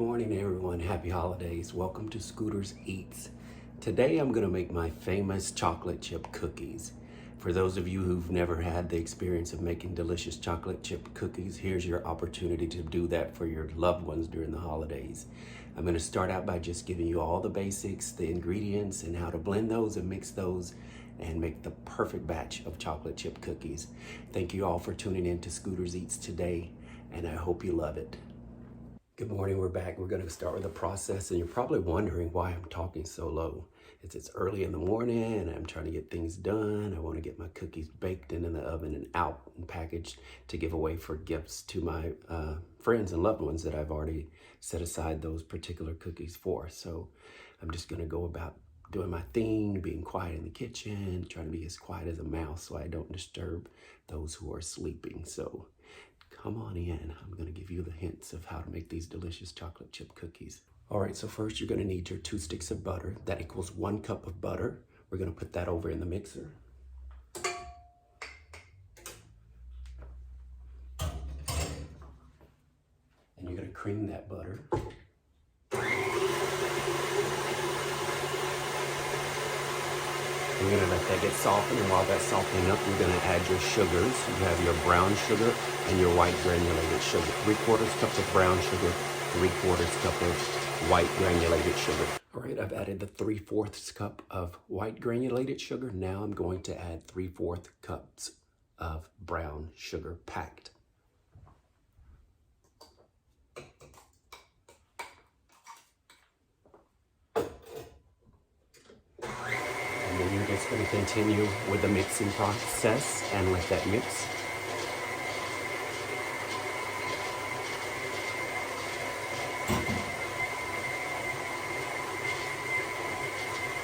morning, everyone. Happy holidays. Welcome to Scooter's Eats. Today I'm going to make my famous chocolate chip cookies. For those of you who've never had the experience of making delicious chocolate chip cookies, here's your opportunity to do that for your loved ones during the holidays. I'm going to start out by just giving you all the basics, the ingredients, and how to blend those and mix those and make the perfect batch of chocolate chip cookies. Thank you all for tuning in to Scooter's Eats today, and I hope you love it. Good morning, we're back. We're going to start with the process, and you're probably wondering why I'm talking so low. It's early in the morning and I'm trying to get things done. I want to get my cookies baked and in the oven and out and packaged to give away for gifts to my friends and loved ones that I've already set aside those particular cookies for. So I'm just going to go about doing my thing, being quiet in the kitchen, trying to be as quiet as a mouse so I don't disturb those who are sleeping. So come on in. I'm going to give you the hints of how to make these delicious chocolate chip cookies. All right, so first you're going to need your 2 sticks of butter. That equals 1 cup of butter. We're going to put that over in the mixer. And you're going to cream that butter. We're going to let that get softened, and while that's softening up, you're going to add your sugars. You have your brown sugar and your white granulated sugar. 3/4 cup of brown sugar, 3/4 cup of white granulated sugar. All right, I've added the 3/4 cup of white granulated sugar. Now I'm going to add 3/4 cups of brown sugar packed. You're just going to continue with the mixing process and let that mix.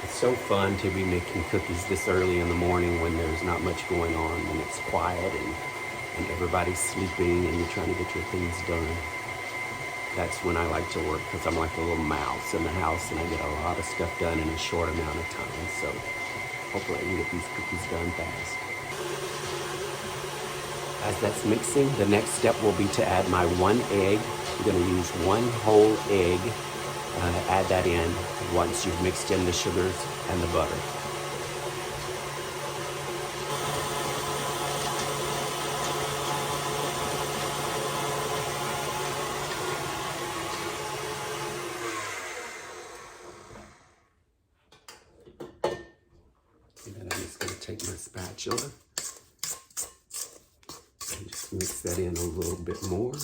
It's so fun to be making cookies this early in the morning when there's not much going on, when it's quiet and everybody's sleeping and you're trying to get your things done. That's when I like to work, because I'm like a little mouse in the house and I get a lot of stuff done in a short amount of time. So hopefully I can get these cookies done fast. As that's mixing, the next step will be to add my 1 egg. I'm going to use 1 whole egg. Add that in once you've mixed in the sugars and the butter. And then I'm just going to take my spatula and just mix that in a little bit more.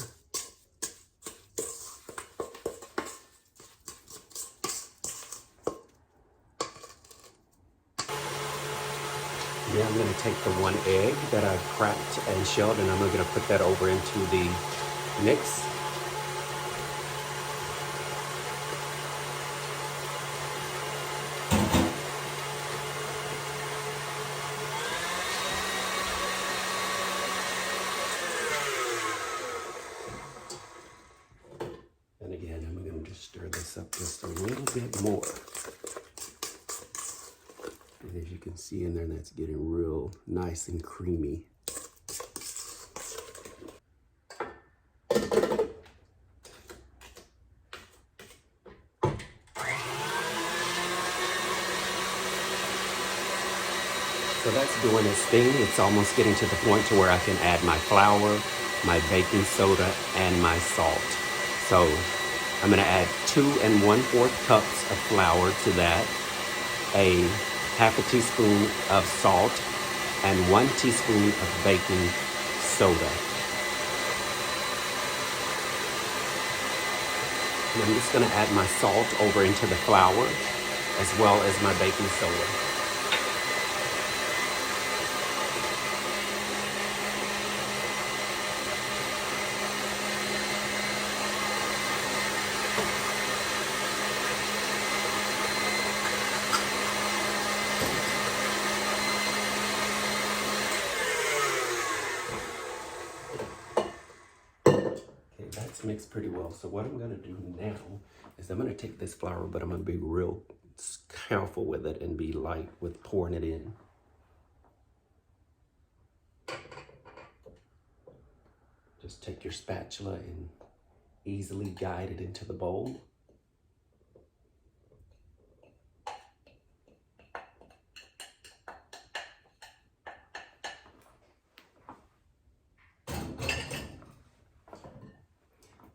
Now I'm going to take the 1 egg that I've cracked and shelled, and I'm going to put that over into the mix. And again, I'm going to just stir this up just a little bit more. And as you can see in there, that's getting real nice and creamy. So that's doing its thing. It's almost getting to the point to where I can add my flour, my baking soda, and my salt. So I'm going to add 2 1/4 cups of flour to that, a 1/2 teaspoon of salt, and 1 teaspoon of baking soda. And I'm just going to add my salt over into the flour as well as my baking soda. That's mixed pretty well. So what I'm going to do now is I'm going to take this flour, but I'm going to be real careful with it and be light with pouring it in. Just take your spatula and easily guide it into the bowl.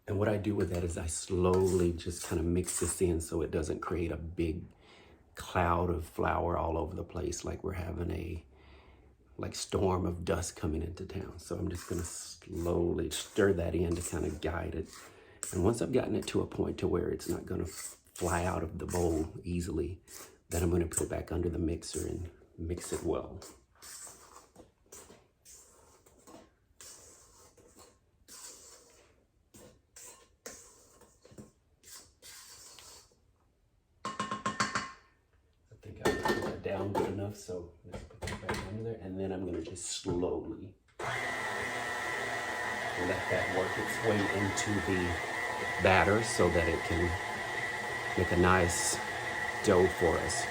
And what I do with that is I slowly just kind of mix this in so it doesn't create a big cloud of flour all over the place like we're having a storm of dust coming into town. So I'm just gonna slowly stir that in to kind of guide it. And once I've gotten it to a point to where it's not gonna fly out of the bowl easily, then I'm gonna put it back under the mixer and mix it well. Down good enough, so let's put that back under there, and then I'm going to just slowly let that work its way into the batter so that it can make a nice dough for us.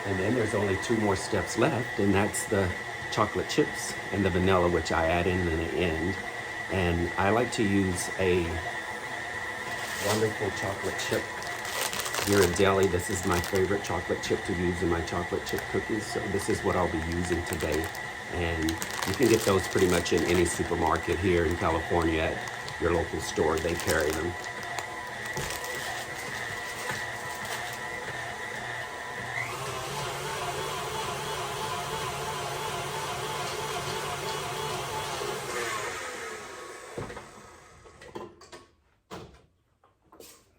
And then there's only 2 more steps left, and that's the chocolate chips and the vanilla, which I add in the end. And I like to use a wonderful chocolate chip GHIRARDELli. This is my favorite chocolate chip to use in my chocolate chip cookies, so this is what I'll be using today. And you can get those pretty much in any supermarket here in California at your local store. They carry them.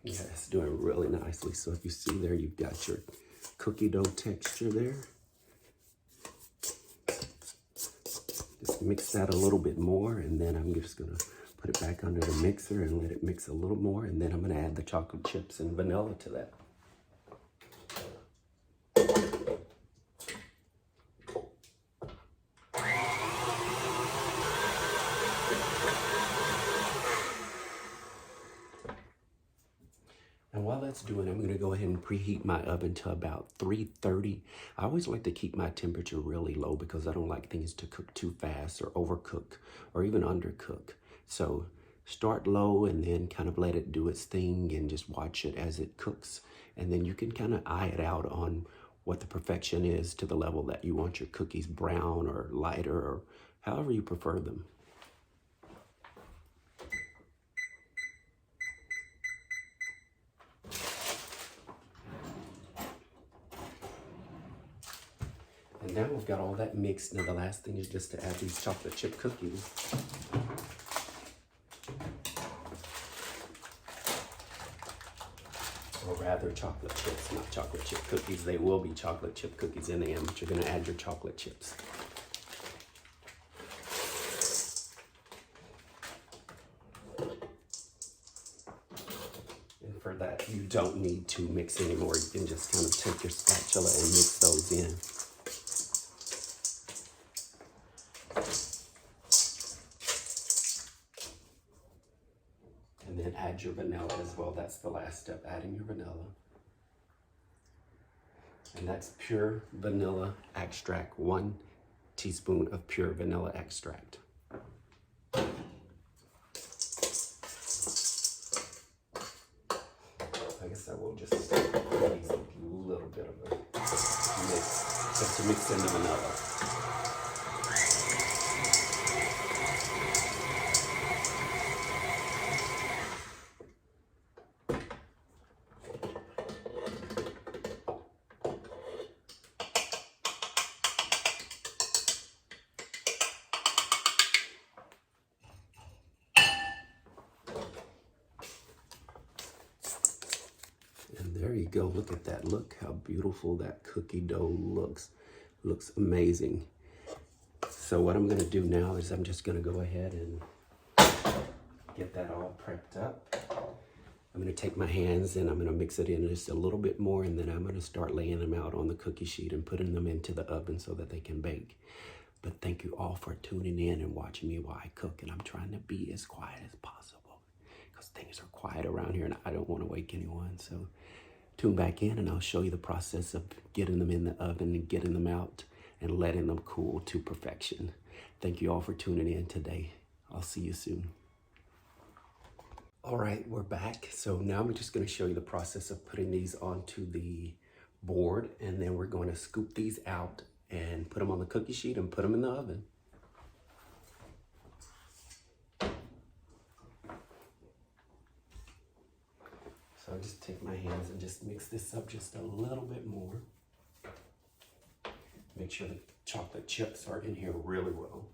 Yeah, it's doing really nicely. So if you see there, you've got your cookie dough texture there. Just mix that a little bit more, and then I'm just gonna put it back under the mixer and let it mix a little more, and then I'm gonna add the chocolate chips and vanilla to that. And while that's doing, I'm going to go ahead and preheat my oven to about 330. I always like to keep my temperature really low because I don't like things to cook too fast or overcook or even undercook. So start low and then kind of let it do its thing and just watch it as it cooks. And then you can kind of eye it out on what the perfection is to the level that you want your cookies brown or lighter or however you prefer them. And now we've got all that mixed. Now the last thing is just to add these chocolate chip cookies. Or rather chocolate chips, not chocolate chip cookies. They will be chocolate chip cookies in the end, but you're gonna add your chocolate chips. And for that, you don't need to mix anymore. You can just kind of take your spatula and mix those in. And then add your vanilla as well. That's the last step, adding your vanilla. And that's pure vanilla extract, 1 teaspoon of pure vanilla extract. I guess I will just use a little bit of a mix, just to mix in the vanilla. There you go. Look at that. Look how beautiful that cookie dough looks. Looks amazing. So what I'm going to do now is I'm just going to go ahead and get that all prepped up. I'm going to take my hands and I'm going to mix it in just a little bit more, and then I'm going to start laying them out on the cookie sheet and putting them into the oven so that they can bake. But thank you all for tuning in and watching me while I cook, and I'm trying to be as quiet as possible because things are quiet around here and I don't want to wake anyone. So tune back in and I'll show you the process of getting them in the oven and getting them out and letting them cool to perfection. Thank you all for tuning in today. I'll see you soon. All right, we're back. So now I'm just gonna show you the process of putting these onto the board, and then we're going to scoop these out and put them on the cookie sheet and put them in the oven. So I'll just take my hands and just mix this up just a little bit more. Make sure the chocolate chips are in here really well.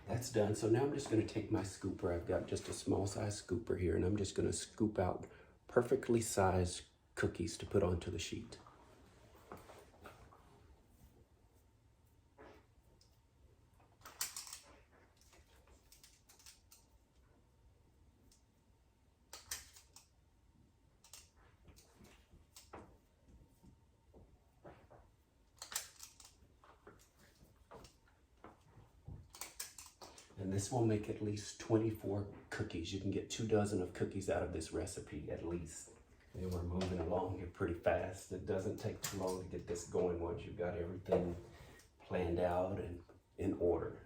That's done. So now I'm just going to take my scooper. I've got just a small size scooper here, and I'm just going to scoop out perfectly sized cookies to put onto the sheet. And this will make at least 24 cookies. You can get 2 dozen of cookies out of this recipe at least. And we're moving along here pretty fast. It doesn't take too long to get this going once you've got everything planned out and in order.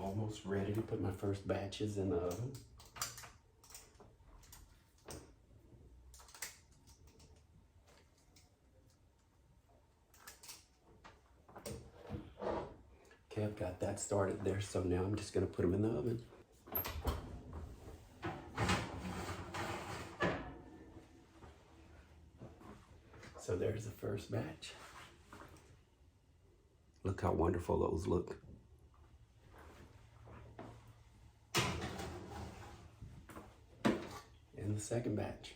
Almost ready to put my first batches in the oven. Okay, I've got that started there, so now I'm just going to put them in the oven. So there's the first batch. Look how wonderful those look. The second batch.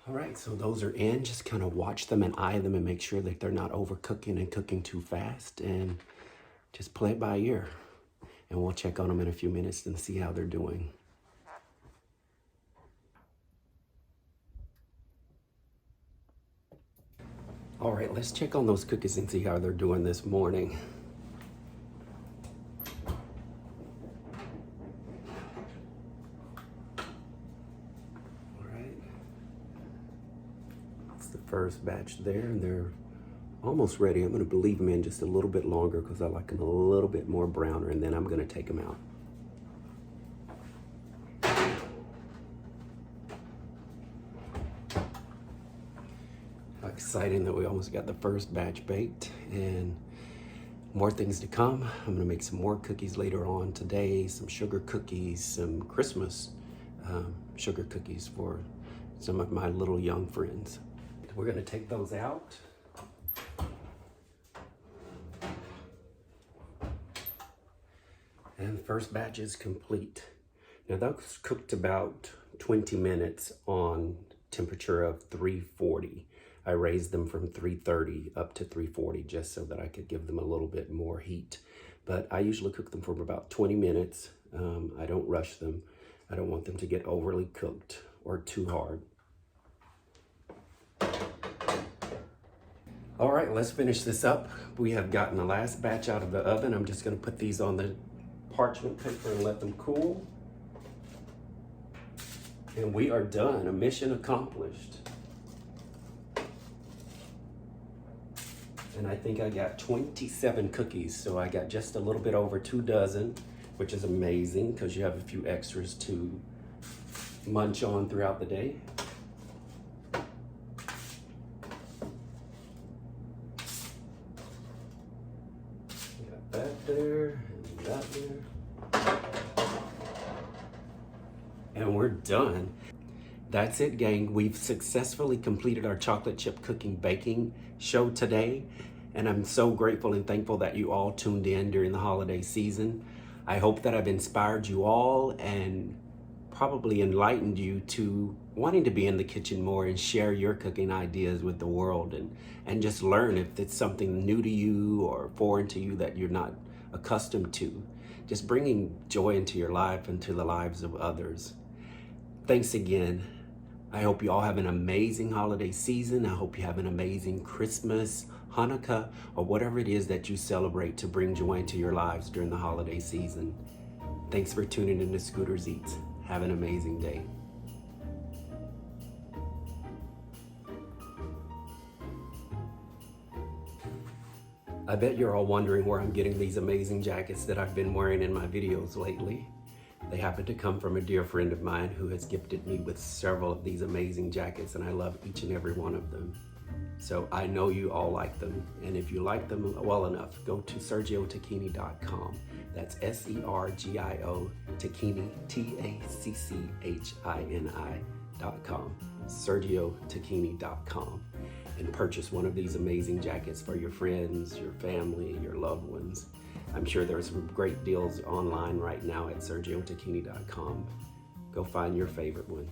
All right, so those are in. Just kind of watch them and eye them and make sure that they're not overcooking and cooking too fast, and just play it by ear. And we'll check on them in a few minutes and see how they're doing. All right, let's check on those cookies and see how they're doing this morning. All right, that's the first batch there, and they're almost ready. I'm gonna leave them in just a little bit longer because I like them a little bit more browner, and then I'm gonna take them out. Exciting that we almost got the first batch baked, and more things to come. I'm gonna make some more cookies later on today, some sugar cookies, some Christmas sugar cookies for some of my little young friends. We're gonna take those out. And the first batch is complete. Now those cooked about 20 minutes on temperature of 340. I raised them from 330 up to 340 just so that I could give them a little bit more heat. But I usually cook them for about 20 minutes. I don't rush them. I don't want them to get overly cooked or too hard. All right, let's finish this up. We have gotten the last batch out of the oven. I'm just gonna put these on the parchment paper and let them cool. And we are done, a mission accomplished. And I think I got 27 cookies, so I got just a little bit over 2 dozen, which is amazing because you have a few extras to munch on throughout the day. Got that there, and that there. And we're done. That's it, gang. We've successfully completed our chocolate chip cooking baking show today, and I'm so grateful and thankful that you all tuned in during the holiday season. I hope that I've inspired you all and probably enlightened you to wanting to be in the kitchen more and share your cooking ideas with the world, and just learn if it's something new to you or foreign to you that you're not accustomed to, just bringing joy into your life and to the lives of others. Thanks again. I hope you all have an amazing holiday season. I hope you have an amazing Christmas, Hanukkah, or whatever it is that you celebrate to bring joy into your lives during the holiday season. Thanks for tuning in to Scooter's Eats. Have an amazing day. I bet you're all wondering where I'm getting these amazing jackets that I've been wearing in my videos lately. They happen to come from a dear friend of mine who has gifted me with several of these amazing jackets, and I love each and every one of them. So I know you all like them, and if you like them well enough, go to sergiotacchini.com. That's SERGIO Tacchini, TACCHINI.com, sergiotacchini.com, and purchase one of these amazing jackets for your friends, your family, your loved ones. I'm sure there are some great deals online right now at sergiotacchini.com. Go find your favorite one.